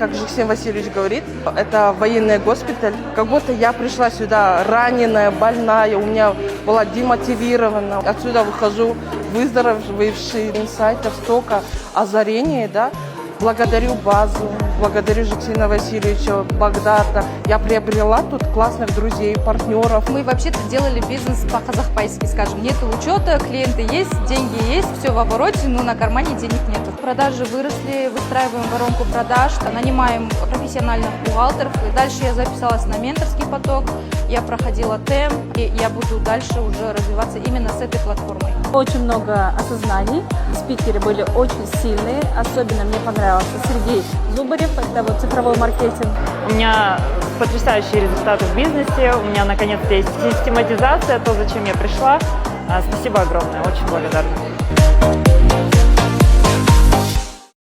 как Жексен Васильевич говорит, это военный госпиталь. Как будто я пришла сюда раненая, больная, у меня была демотивирована. Отсюда выхожу выздоровевший, инсайтов столько озарений, да. Благодарю базу, благодарю Жексена Васильевича, Багдата. Я приобрела тут классных друзей, партнеров. Мы вообще-то делали бизнес по-казахпайски, скажем. Нет учета, клиенты есть, деньги есть, все в обороте, но на кармане денег нет. Продажи выросли, выстраиваем воронку продаж, нанимаем профессиональных бухгалтеров. И дальше я записалась на менторский поток, я проходила ТЭМ, и я буду дальше уже развиваться именно с этой платформой. Очень много осознаний, спикеры были очень сильные, особенно мне понравился Сергей Зубарев, это вот цифровой маркетинг. У меня потрясающие результаты в бизнесе, у меня наконец-то есть систематизация, то, зачем я пришла. Спасибо огромное, очень благодарна.